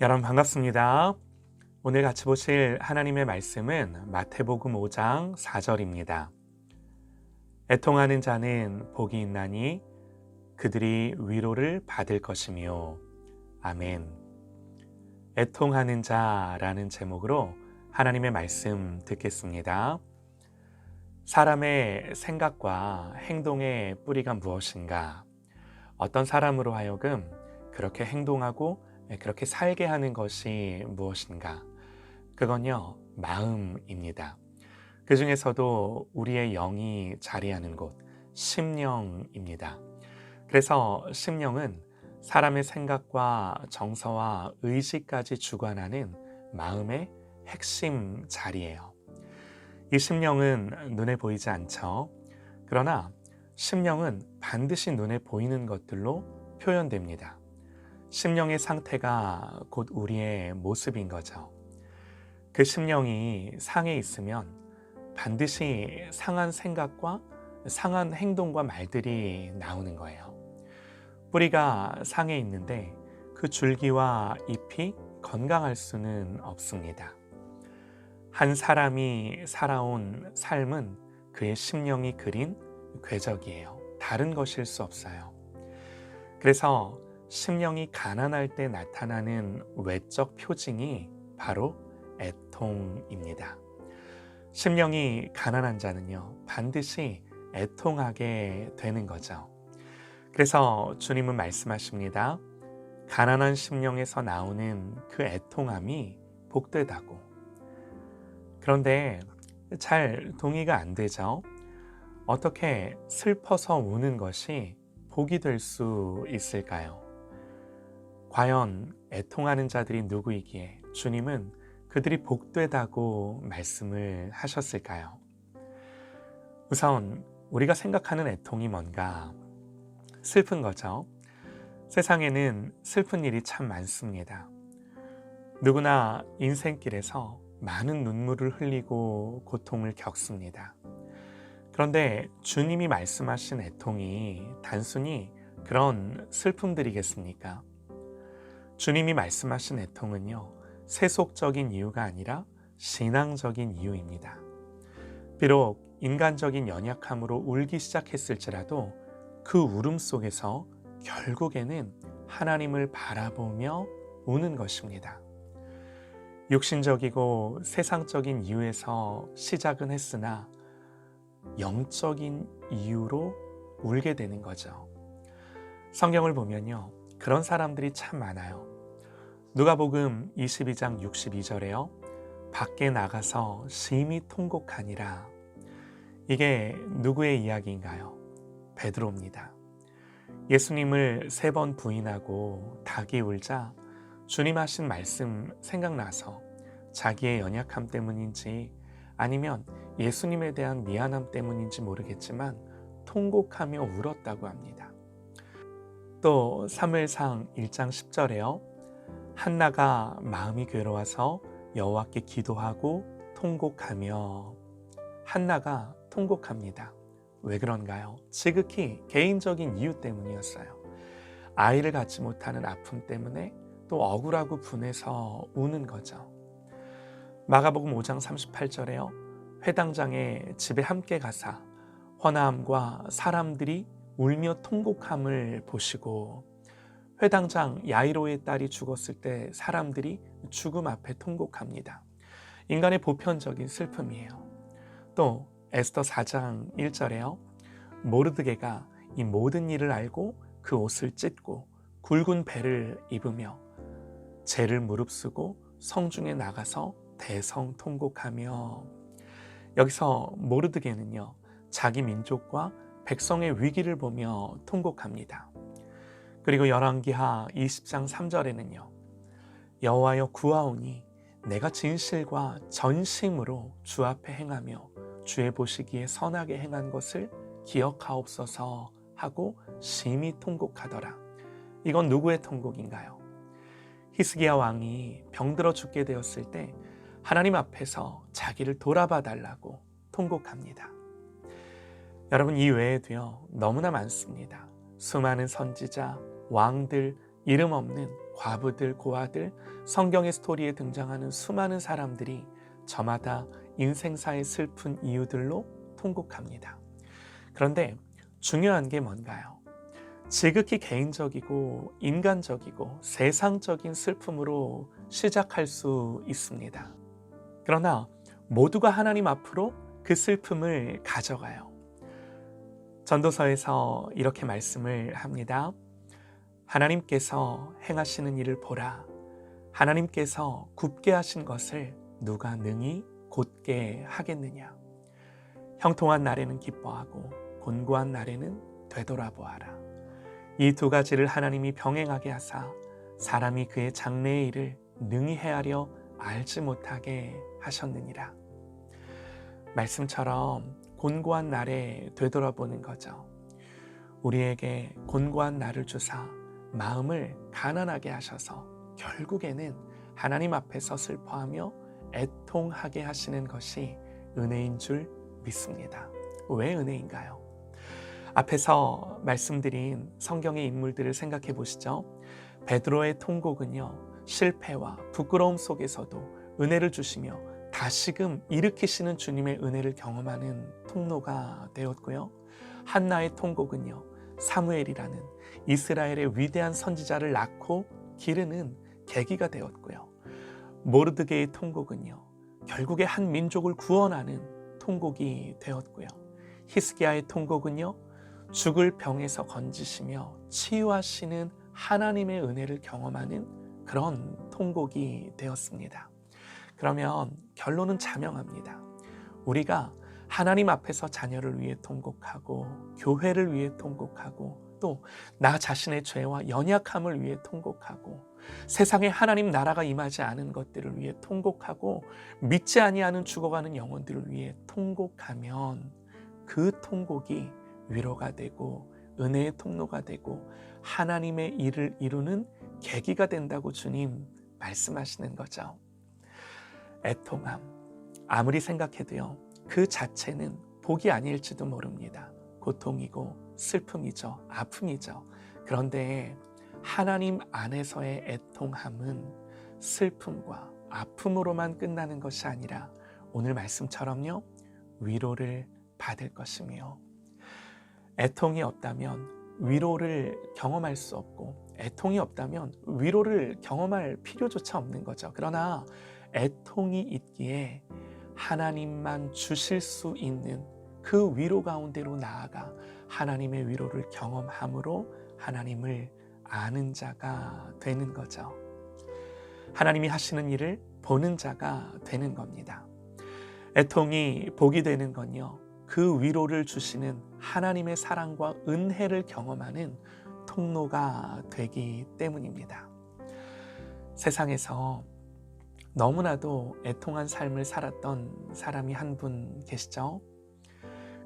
여러분 반갑습니다. 오늘 같이 보실 하나님의 말씀은 마태복음 5장 4절입니다. 애통하는 자는 복이 있나니 그들이 위로를 받을 것이며. 아멘. 애통하는 자라는 제목으로 하나님의 말씀 듣겠습니다. 사람의 생각과 행동의 뿌리가 무엇인가? 어떤 사람으로 하여금 그렇게 행동하고 그렇게 살게 하는 것이 무엇인가? 그건요, 마음입니다. 그 중에서도 우리의 영이 자리하는 곳, 심령입니다. 그래서 심령은 사람의 생각과 정서와 의지까지 주관하는 마음의 핵심 자리예요. 이 심령은 눈에 보이지 않죠. 그러나 심령은 반드시 눈에 보이는 것들로 표현됩니다. 심령의 상태가 곧 우리의 모습인 거죠. 그 심령이 상해 있으면 반드시 상한 생각과 상한 행동과 말들이 나오는 거예요. 뿌리가 상해 있는데 그 줄기와 잎이 건강할 수는 없습니다. 한 사람이 살아온 삶은 그의 심령이 그린 궤적이에요. 다른 것일 수 없어요. 그래서 심령이 가난할 때 나타나는 외적 표징이 바로 애통입니다. 심령이 가난한 자는요, 반드시 애통하게 되는 거죠. 그래서 주님은 말씀하십니다. 가난한 심령에서 나오는 그 애통함이 복되다고. 그런데 잘 동의가 안 되죠. 어떻게 슬퍼서 우는 것이 복이 될 수 있을까요? 과연 애통하는 자들이 누구이기에 주님은 그들이 복되다고 말씀을 하셨을까요? 우선 우리가 생각하는 애통이 뭔가? 슬픈 거죠. 세상에는 슬픈 일이 참 많습니다. 누구나 인생길에서 많은 눈물을 흘리고 고통을 겪습니다. 그런데 주님이 말씀하신 애통이 단순히 그런 슬픔들이겠습니까? 주님이 말씀하신 애통은요, 세속적인 이유가 아니라 신앙적인 이유입니다. 비록 인간적인 연약함으로 울기 시작했을지라도 그 울음 속에서 결국에는 하나님을 바라보며 우는 것입니다. 육신적이고 세상적인 이유에서 시작은 했으나 영적인 이유로 울게 되는 거죠. 성경을 보면요, 그런 사람들이 참 많아요. 누가복음 22장 62절에요. 밖에 나가서 심히 통곡하니라. 이게 누구의 이야기인가요? 베드로입니다. 예수님을 3번 부인하고 닭이 울자 주님 하신 말씀 생각나서 자기의 연약함 때문인지 아니면 예수님에 대한 미안함 때문인지 모르겠지만 통곡하며 울었다고 합니다. 또 사무엘상 1장 10절에요. 한나가 마음이 괴로워서 여호와께 기도하고 통곡하며. 한나가 통곡합니다. 왜 그런가요? 지극히 개인적인 이유 때문이었어요. 아이를 갖지 못하는 아픔 때문에 또 억울하고 분해서 우는 거죠. 마가복음 5장 38절에요. 회당장에 집에 함께 가사 헌화함과 사람들이 울며 통곡함을 보시고. 회당장 야이로의 딸이 죽었을 때 사람들이 죽음 앞에 통곡합니다. 인간의 보편적인 슬픔이에요. 또 에스더 4장 1절에요. 모르드게가 이 모든 일을 알고 그 옷을 찢고 굵은 배를 입으며 죄를 무릅쓰고 성중에 나가서 대성통곡하며. 여기서 모르드게는요, 자기 민족과 백성의 위기를 보며 통곡합니다. 그리고 열왕기하 20장 3절에는요. 여호와여 구하오니 내가 진실과 전심으로 주 앞에 행하며 주의 보시기에 선하게 행한 것을 기억하옵소서 하고 심히 통곡하더라. 이건 누구의 통곡인가요? 히스기야 왕이 병들어 죽게 되었을 때 하나님 앞에서 자기를 돌아봐 달라고 통곡합니다. 여러분, 이 외에도요, 너무나 많습니다. 수많은 선지자, 왕들, 이름 없는 과부들, 고아들, 성경의 스토리에 등장하는 수많은 사람들이 저마다 인생사의 슬픈 이유들로 통곡합니다. 그런데 중요한 게 뭔가요? 지극히 개인적이고 인간적이고 세상적인 슬픔으로 시작할 수 있습니다. 그러나 모두가 하나님 앞으로 그 슬픔을 가져가요. 전도서에서 이렇게 말씀을 합니다. 하나님께서 행하시는 일을 보라. 하나님께서 굽게 하신 것을 누가 능히 곧게 하겠느냐. 형통한 날에는 기뻐하고 곤고한 날에는 되돌아보아라. 이 두 가지를 하나님이 병행하게 하사 사람이 그의 장래의 일을 능히 헤아려 알지 못하게 하셨느니라. 말씀처럼 곤고한 날에 되돌아보는 거죠. 우리에게 곤고한 날을 주사 마음을 가난하게 하셔서 결국에는 하나님 앞에서 슬퍼하며 애통하게 하시는 것이 은혜인 줄 믿습니다. 왜 은혜인가요? 앞에서 말씀드린 성경의 인물들을 생각해 보시죠. 베드로의 통곡은요, 실패와 부끄러움 속에서도 은혜를 주시며 다시금 일으키시는 주님의 은혜를 경험하는 통로가 되었고요. 한나의 통곡은요, 사무엘이라는 이스라엘의 위대한 선지자를 낳고 기르는 계기가 되었고요. 모르드게의 통곡은요, 결국에 한 민족을 구원하는 통곡이 되었고요. 히스기야의 통곡은요, 죽을 병에서 건지시며 치유하시는 하나님의 은혜를 경험하는 그런 통곡이 되었습니다. 그러면 결론은 자명합니다. 우리가 하나님 앞에서 자녀를 위해 통곡하고 교회를 위해 통곡하고 또 나 자신의 죄와 연약함을 위해 통곡하고 세상에 하나님 나라가 임하지 않은 것들을 위해 통곡하고 믿지 아니하는 죽어가는 영혼들을 위해 통곡하면 그 통곡이 위로가 되고 은혜의 통로가 되고 하나님의 일을 이루는 계기가 된다고 주님 말씀하시는 거죠. 애통함, 아무리 생각해도요, 그 자체는 복이 아닐지도 모릅니다. 고통이고 슬픔이죠. 아픔이죠. 그런데 하나님 안에서의 애통함은 슬픔과 아픔으로만 끝나는 것이 아니라 오늘 말씀처럼요, 위로를 받을 것이며, 애통이 없다면 위로를 경험할 수 없고 애통이 없다면 위로를 경험할 필요조차 없는 거죠. 그러나 애통이 있기에 하나님만 주실 수 있는 그 위로 가운데로 나아가 하나님의 위로를 경험함으로 하나님을 아는 자가 되는 거죠. 하나님이 하시는 일을 보는 자가 되는 겁니다. 애통이 복이 되는 건요, 그 위로를 주시는 하나님의 사랑과 은혜를 경험하는 통로가 되기 때문입니다. 세상에서 너무나도 애통한 삶을 살았던 사람이 한 분 계시죠?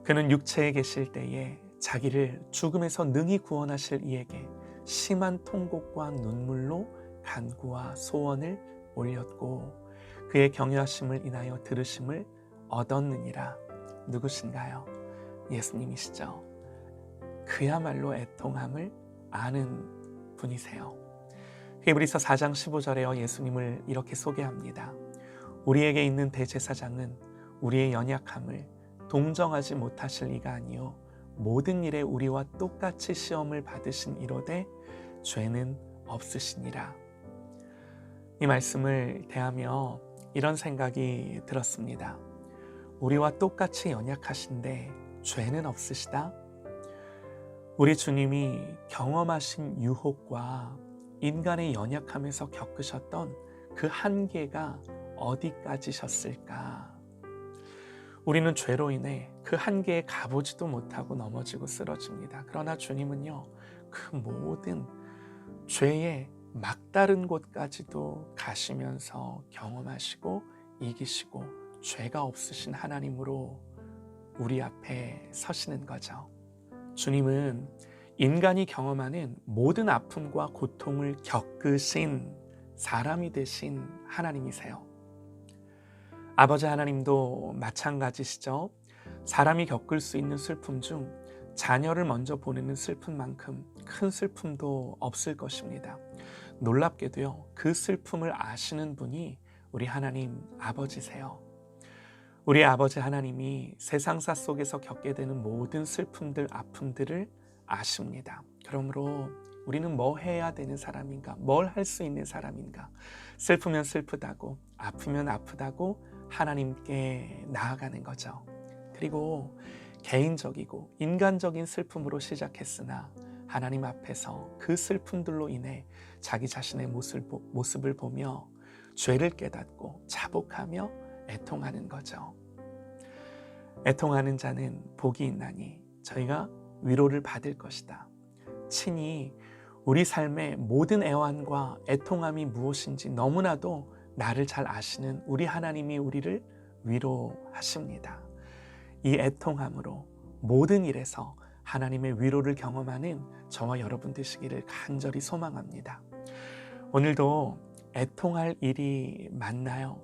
그는 육체에 계실 때에 자기를 죽음에서 능히 구원하실 이에게 심한 통곡과 눈물로 간구와 소원을 올렸고 그의 경외하심을 인하여 들으심을 얻었느니라. 누구신가요? 예수님이시죠. 그야말로 애통함을 아는 분이세요. 히브리서 4장 15절에 예수님을 이렇게 소개합니다. 우리에게 있는 대제사장은 우리의 연약함을 동정하지 못하실 이가 아니요 모든 일에 우리와 똑같이 시험을 받으신 이로되 죄는 없으시니라. 이 말씀을 대하며 이런 생각이 들었습니다. 우리와 똑같이 연약하신데 죄는 없으시다? 우리 주님이 경험하신 유혹과 인간의 연약함에서 겪으셨던 그 한계가 어디까지셨을까? 우리는 죄로 인해 그 한계에 가보지도 못하고 넘어지고 쓰러집니다. 그러나 주님은요, 그 모든 죄의 막다른 곳까지도 가시면서 경험하시고 이기시고 죄가 없으신 하나님으로 우리 앞에 서시는 거죠. 주님은 인간이 경험하는 모든 아픔과 고통을 겪으신 사람이 되신 하나님이세요. 아버지 하나님도 마찬가지시죠. 사람이 겪을 수 있는 슬픔 중 자녀를 먼저 보내는 슬픔만큼 큰 슬픔도 없을 것입니다. 놀랍게도요, 그 슬픔을 아시는 분이 우리 하나님 아버지세요. 우리 아버지 하나님이 세상사 속에서 겪게 되는 모든 슬픔들, 아픔들을 아십니다. 그러므로 우리는 뭐 해야 되는 사람인가? 뭘 할 수 있는 사람인가? 슬프면 슬프다고, 아프면 아프다고 하나님께 나아가는 거죠. 그리고 개인적이고 인간적인 슬픔으로 시작했으나 하나님 앞에서 그 슬픔들로 인해 자기 자신의 모습을 보며 죄를 깨닫고 자복하며 애통하는 거죠. 애통하는 자는 복이 있나니 저희가 위로를 받을 것이다. 친히 우리 삶의 모든 애환과 애통함이 무엇인지 너무나도 나를 잘 아시는 우리 하나님이 우리를 위로하십니다. 이 애통함으로 모든 일에서 하나님의 위로를 경험하는 저와 여러분 되시기를 간절히 소망합니다. 오늘도 애통할 일이 많나요?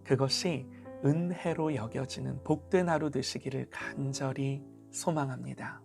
그것이 은혜로 여겨지는 복된 하루 되시기를 간절히 소망합니다.